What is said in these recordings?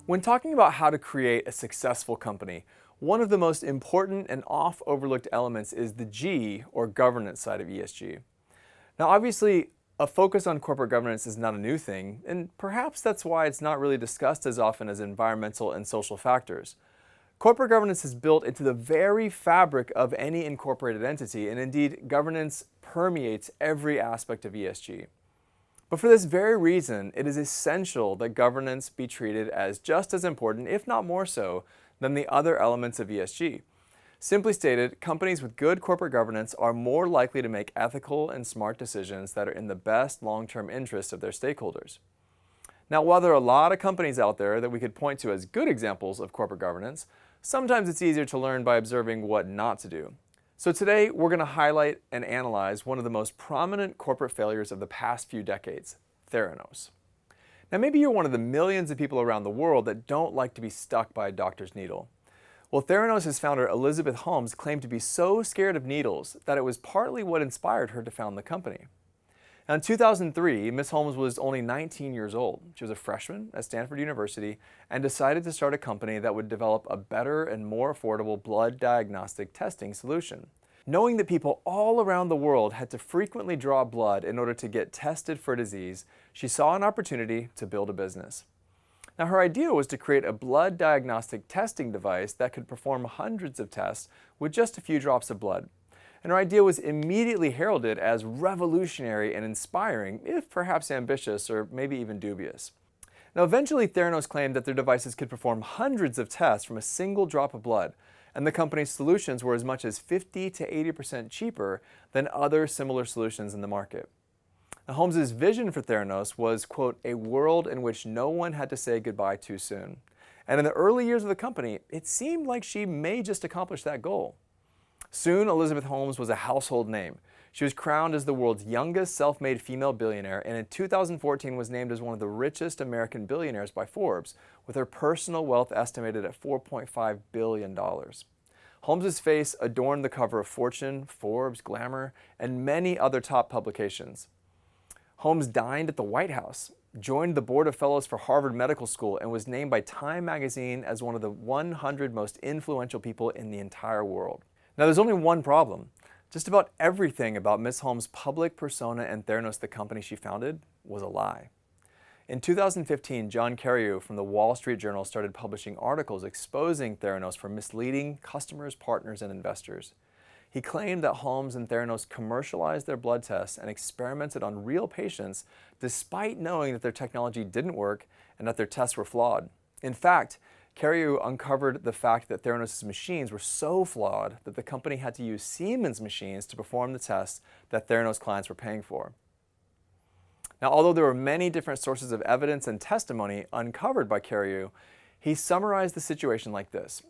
When talking about how to create a successful company, one of the most important and oft-overlooked elements is the G, or governance side of ESG. Now, obviously, a focus on corporate governance is not a new thing, and perhaps that's why it's not really discussed as often as environmental and social factors. Corporate governance is built into the very fabric of any incorporated entity, and indeed, governance permeates every aspect of ESG. But for this very reason, it is essential that governance be treated as just as important, if not more so, than the other elements of ESG. Simply stated, companies with good corporate governance are more likely to make ethical and smart decisions that are in the best long-term interest of their stakeholders. Now, while there are a lot of companies out there that we could point to as good examples of corporate governance, sometimes it's easier to learn by observing what not to do. So today, we're going to highlight and analyze one of the most prominent corporate failures of the past few decades, Theranos. Now, maybe you're one of the millions of people around the world that don't like to be stuck by a doctor's needle. Well, Theranos' founder Elizabeth Holmes claimed to be so scared of needles that it was partly what inspired her to found the company. Now, in 2003, Ms. Holmes was only 19 years old. She was a freshman at Stanford University and decided to start a company that would develop a better and more affordable blood diagnostic testing solution. Knowing that people all around the world had to frequently draw blood in order to get tested for disease, she saw an opportunity to build a business. Now, her idea was to create a blood diagnostic testing device that could perform hundreds of tests with just a few drops of blood. And her idea was immediately heralded as revolutionary and inspiring, if perhaps ambitious or maybe even dubious. Now, eventually, Theranos claimed that their devices could perform hundreds of tests from a single drop of blood, and the company's solutions were as much as 50 to 80% cheaper than other similar solutions in the market. Now, Holmes' vision for Theranos was, quote, a world in which no one had to say goodbye too soon. And in the early years of the company, it seemed like she may just accomplish that goal. Soon, Elizabeth Holmes was a household name. She was crowned as the world's youngest self-made female billionaire, and in 2014 was named as one of the richest American billionaires by Forbes, with her personal wealth estimated at $4.5 billion. Holmes' face adorned the cover of Fortune, Forbes, Glamour, and many other top publications. Holmes dined at the White House, joined the Board of Fellows for Harvard Medical School, and was named by Time magazine as one of the 100 most influential people in the entire world. Now, there's only one problem. Just about everything about Ms. Holmes' public persona and Theranos, the company she founded, was a lie. In 2015, John Carreyrou from the Wall Street Journal started publishing articles exposing Theranos for misleading customers, partners, and investors. He claimed that Holmes and Theranos commercialized their blood tests and experimented on real patients despite knowing that their technology didn't work and that their tests were flawed. In fact, Carreyrou uncovered the fact that Theranos' machines were so flawed that the company had to use Siemens machines to perform the tests that Theranos clients were paying for. Now, although there were many different sources of evidence and testimony uncovered by Carreyrou, he summarized the situation like this.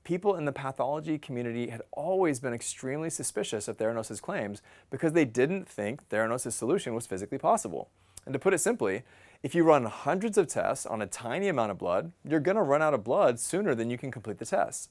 People in the pathology community had always been extremely suspicious of Theranos' claims because they didn't think Theranos' solution was physically possible. And to put it simply, if you run hundreds of tests on a tiny amount of blood, you're going to run out of blood sooner than you can complete the tests.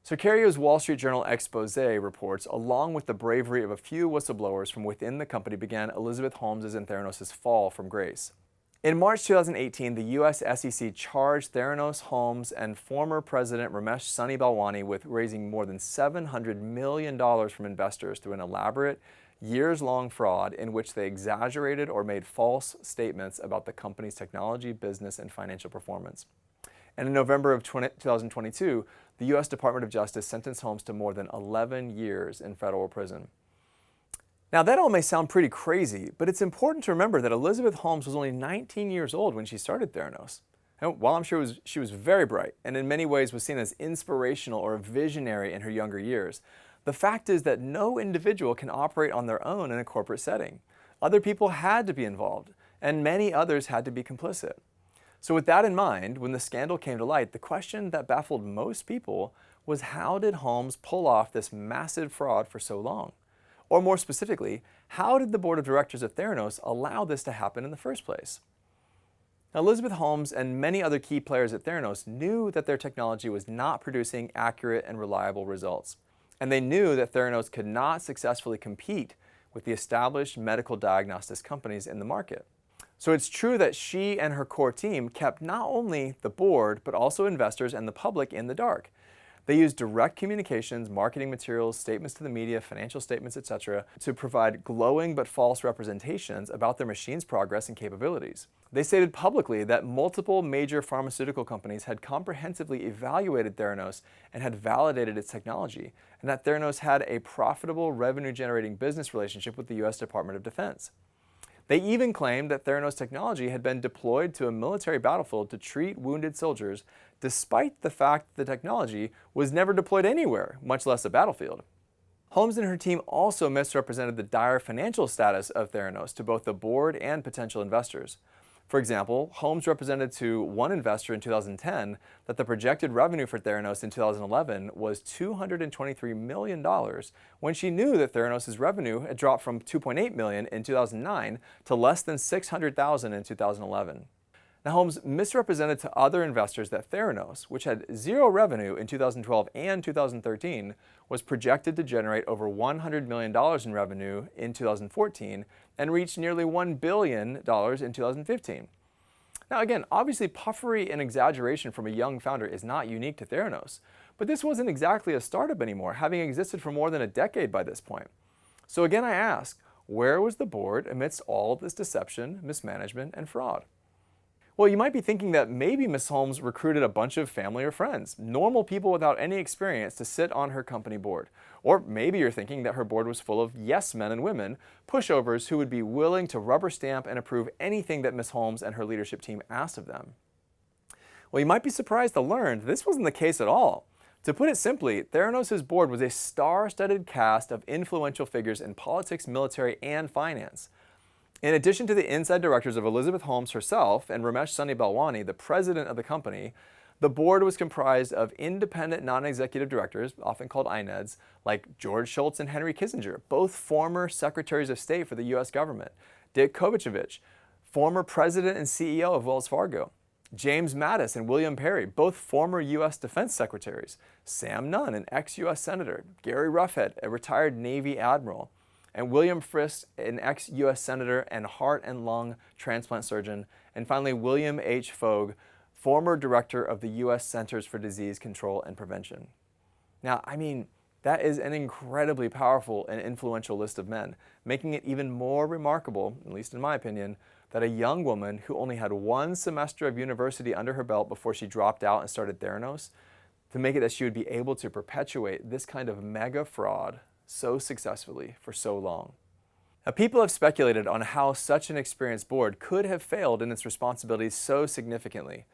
So Carreyrou's Wall Street Journal expose reports, along with the bravery of a few whistleblowers from within the company, began Elizabeth Holmes' and Theranos' fall from grace. In March 2018, the U.S. SEC charged Theranos, Holmes, and former President Ramesh Sunny Balwani with raising more than $700 million from investors through an elaborate, years-long fraud in which they exaggerated or made false statements about the company's technology, business, and financial performance. And in November of 2022, the U.S. Department of Justice sentenced Holmes to more than 11 years in federal prison. Now, that all may sound pretty crazy, but it's important to remember that Elizabeth Holmes was only 19 years old when she started Theranos. And while I'm sure she was very bright and in many ways was seen as inspirational or a visionary in her younger years, the fact is that no individual can operate on their own in a corporate setting. Other people had to be involved, and many others had to be complicit. So with that in mind, when the scandal came to light, the question that baffled most people was, how did Holmes pull off this massive fraud for so long? Or more specifically, how did the board of directors of Theranos allow this to happen in the first place? Now, Elizabeth Holmes and many other key players at Theranos knew that their technology was not producing accurate and reliable results. And they knew that Theranos could not successfully compete with the established medical diagnostics companies in the market. So it's true that she and her core team kept not only the board, but also investors and the public in the dark. They used direct communications, marketing materials, statements to the media, financial statements, etc., to provide glowing but false representations about their machine's progress and capabilities. They stated publicly that multiple major pharmaceutical companies had comprehensively evaluated Theranos and had validated its technology, and that Theranos had a profitable revenue-generating business relationship with the U.S. Department of Defense. They even claimed that Theranos technology had been deployed to a military battlefield to treat wounded soldiers, despite the fact that the technology was never deployed anywhere, much less a battlefield. Holmes and her team also misrepresented the dire financial status of Theranos to both the board and potential investors. For example, Holmes represented to one investor in 2010 that the projected revenue for Theranos in 2011 was $223 million, when she knew that Theranos' revenue had dropped from $2.8 million in 2009 to less than $600,000 in 2011. Now, Holmes misrepresented to other investors that Theranos, which had zero revenue in 2012 and 2013, was projected to generate over $100 million in revenue in 2014 and reach nearly $1 billion in 2015. Now again, obviously puffery and exaggeration from a young founder is not unique to Theranos, but this wasn't exactly a startup anymore, having existed for more than a decade by this point. So again, I ask, where was the board amidst all of this deception, mismanagement, and fraud? Well, you might be thinking that maybe Ms. Holmes recruited a bunch of family or friends, normal people without any experience, to sit on her company board. Or maybe you're thinking that her board was full of yes men and women, pushovers who would be willing to rubber stamp and approve anything that Ms. Holmes and her leadership team asked of them. Well, you might be surprised to learn this wasn't the case at all. To put it simply, Theranos' board was a star-studded cast of influential figures in politics, military, and finance. In addition to the inside directors of Elizabeth Holmes herself and Ramesh Sunny Balwani, the president of the company, the board was comprised of independent non-executive directors, often called INEDs, like George Shultz and Henry Kissinger, both former secretaries of state for the U.S. government, Dick Kovacevich, former president and CEO of Wells Fargo, James Mattis and William Perry, both former U.S. defense secretaries, Sam Nunn, an ex-U.S. senator, Gary Roughead, a retired Navy admiral, and William Frist, an ex-U.S. senator and heart and lung transplant surgeon, and finally William H. Fogg, former director of the U.S. Centers for Disease Control and Prevention. Now, that is an incredibly powerful and influential list of men, making it even more remarkable, at least in my opinion, that a young woman who only had one semester of university under her belt before she dropped out and started Theranos, to make it that she would be able to perpetuate this kind of mega fraud so successfully for so long. Now, people have speculated on how such an experienced board could have failed in its responsibilities so significantly.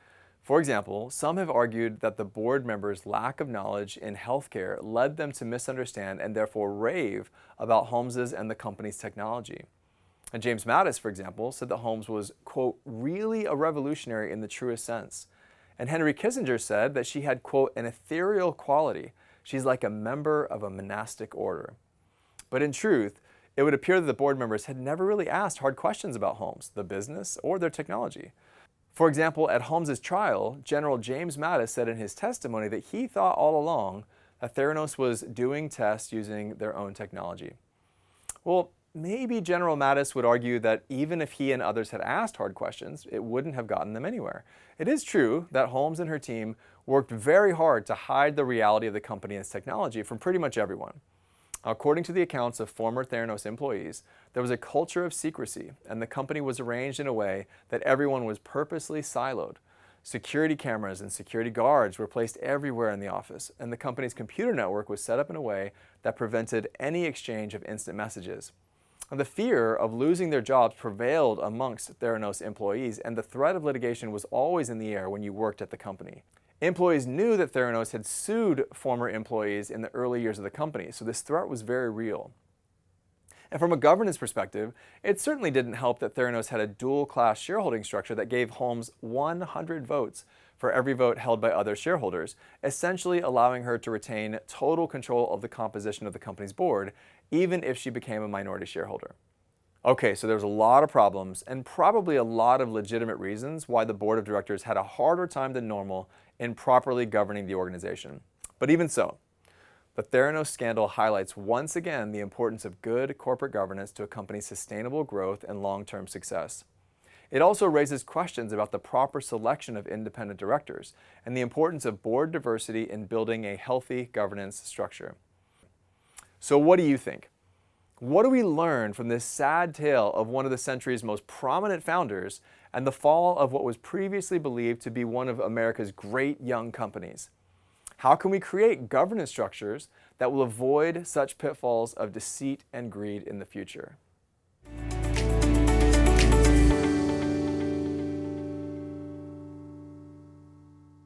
For example, some have argued that the board members' lack of knowledge in healthcare led them to misunderstand and therefore rave about Holmes's and the company's technology. And James Mattis, for example, said that Holmes was, quote, really a revolutionary in the truest sense. And Henry Kissinger said that she had, quote, an ethereal quality. She's like a member of a monastic order. But in truth, it would appear that the board members had never really asked hard questions about Holmes, the business, or their technology. For example, at Holmes's trial, General James Mattis said in his testimony that he thought all along that Theranos was doing tests using their own technology. Well, maybe General Mattis would argue that even if he and others had asked hard questions, it wouldn't have gotten them anywhere. It is true that Holmes and her team worked very hard to hide the reality of the company and its technology from pretty much everyone. According to the accounts of former Theranos employees, there was a culture of secrecy, and the company was arranged in a way that everyone was purposely siloed. Security cameras and security guards were placed everywhere in the office, and the company's computer network was set up in a way that prevented any exchange of instant messages. And the fear of losing their jobs prevailed amongst Theranos employees, and the threat of litigation was always in the air when you worked at the company. Employees knew that Theranos had sued former employees in the early years of the company, so this threat was very real. And from a governance perspective, it certainly didn't help that Theranos had a dual-class shareholding structure that gave Holmes 100 votes for every vote held by other shareholders, essentially allowing her to retain total control of the composition of the company's board, even if she became a minority shareholder. Okay, so there was a lot of problems and probably a lot of legitimate reasons why the board of directors had a harder time than normal in properly governing the organization. But even so, the Theranos scandal highlights once again the importance of good corporate governance to a company's sustainable growth and long-term success. It also raises questions about the proper selection of independent directors and the importance of board diversity in building a healthy governance structure. So what do you think? What do we learn from this sad tale of one of the century's most prominent founders and the fall of what was previously believed to be one of America's great young companies? How can we create governance structures that will avoid such pitfalls of deceit and greed in the future?